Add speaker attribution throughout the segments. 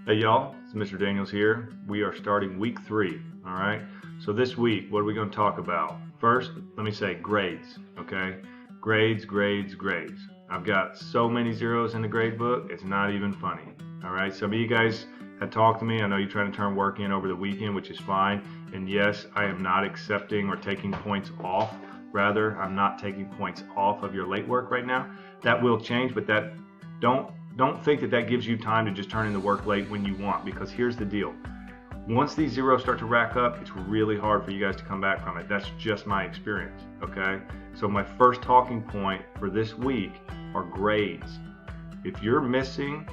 Speaker 1: Hey y'all, it's Mr. Daniels here. We are starting week 3, all right? So this week, what are we going to talk about? First, let me say grades, okay? Grades. I've got so many zeros in the grade book, it's not even funny, all right? Some of you guys had talked to me. I know you're trying to turn work in over the weekend, which is fine. And yes, I am not accepting or taking points off. Rather, I'm not taking points off of your late work right now. That will change, but don't think that gives you time to just turn in the work late when you want, because here's the deal. Once these zeros start to rack up, it's really hard for you guys to come back from it. That's just my experience, okay? So my first talking point for this week are grades. If you're missing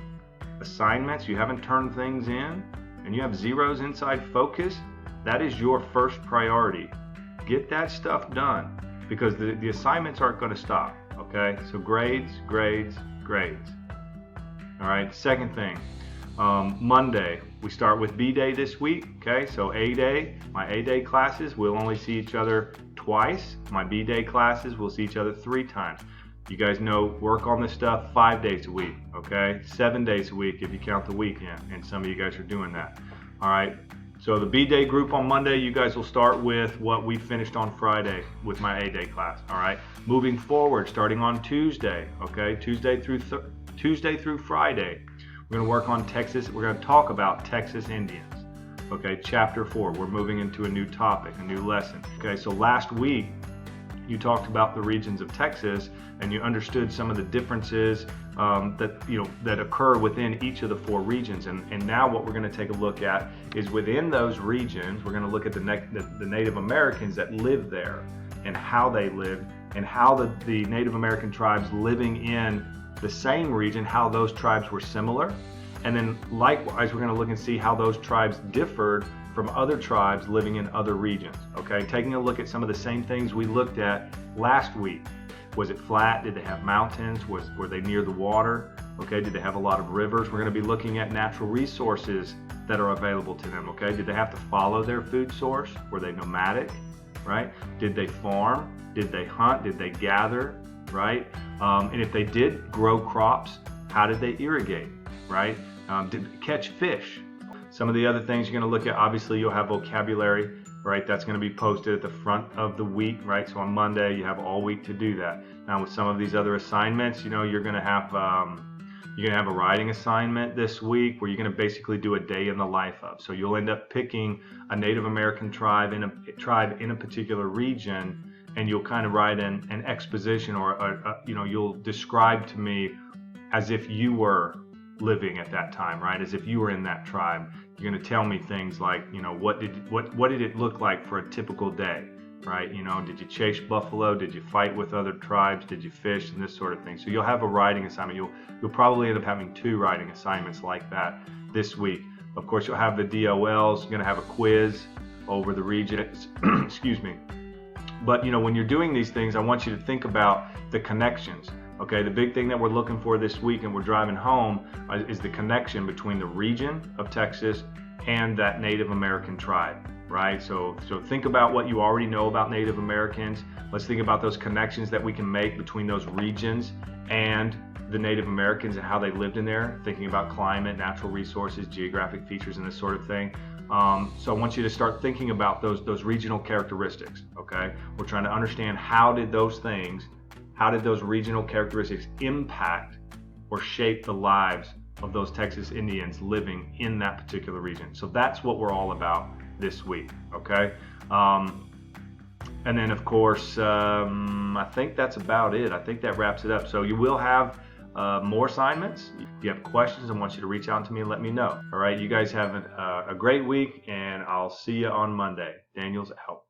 Speaker 1: assignments, you haven't turned things in, and you have zeros inside focus, that is your first priority. Get that stuff done, because the assignments aren't going to stop, okay? So grades. All right, second thing, Monday, we start with B Day this week, okay? So A Day, my A Day classes, we'll only see each other twice. My B Day classes, we'll see each other 3 times. You guys know, work on this stuff 5 days a week, okay? 7 days a week if you count the weekend, and some of you guys are doing that. All right, so the B Day group on Monday, you guys will start with what we finished on Friday with my A Day class, all right? Moving forward, starting on Tuesday, okay? Tuesday through Friday, we're going to work on Texas. We're going to talk about Texas Indians. Okay, chapter 4. We're moving into a new topic, a new lesson. Okay, so last week you talked about the regions of Texas, and you understood some of the differences that occur within each of the 4 regions. And now what we're going to take a look at is within those regions, we're going to look at the Native Americans that live there and how they lived, and how the Native American tribes living in the same region, how those tribes were similar. And then likewise, we're going to look and see how those tribes differed from other tribes living in other regions. Okay, taking a look at some of the same things we looked at last week. Was it flat? Did they have mountains? Were they near the water? Okay, did they have a lot of rivers? We're going to be looking at natural resources that are available to them. Okay, did they have to follow their food source? Were they nomadic? Right? Did they farm? Did they hunt? Did they gather? Right? And if they did grow crops, how did they irrigate? Right? Did they catch fish? Some of the other things you're going to look at, obviously you'll have vocabulary, right? That's going to be posted at the front of the week, right? So on Monday you have all week to do that. Now with some of these other assignments, you're going to have a writing assignment this week where you're going to basically do a day in the life of. So you'll end up picking a Native American tribe in a particular region, and you'll kind of write an exposition, or you'll describe to me as if you were living at that time, right? As if you were in that tribe. You're going to tell me things like, what did it look like for a typical day, right? Did you chase buffalo? Did you fight with other tribes? Did you fish? And this sort of thing. So you'll have a writing assignment. You'll probably end up having 2 writing assignments like that this week. Of course, you'll have the DOLs. You're going to have a quiz over the regions. Excuse me. But when you're doing these things, I want you to think about the connections. Okay, the big thing that we're looking for this week, and we're driving home, is the connection between the region of Texas and that Native American tribe, right? So think about what you already know about Native Americans. Let's think about those connections that we can make between those regions and the Native Americans and how they lived in there, thinking about climate, natural resources, geographic features, and this sort of thing. So I want you to start thinking about those regional characteristics, okay? We're trying to understand how did those regional characteristics impact or shape the lives of those Texas Indians living in that particular region. So that's what we're all about this week, okay? And then of course, I think that's about it. I think that wraps it up. So you will have more assignments. If you have questions, I want you to reach out to me and let me know. All right, you guys have a great week, and I'll see you on Monday. Daniels out.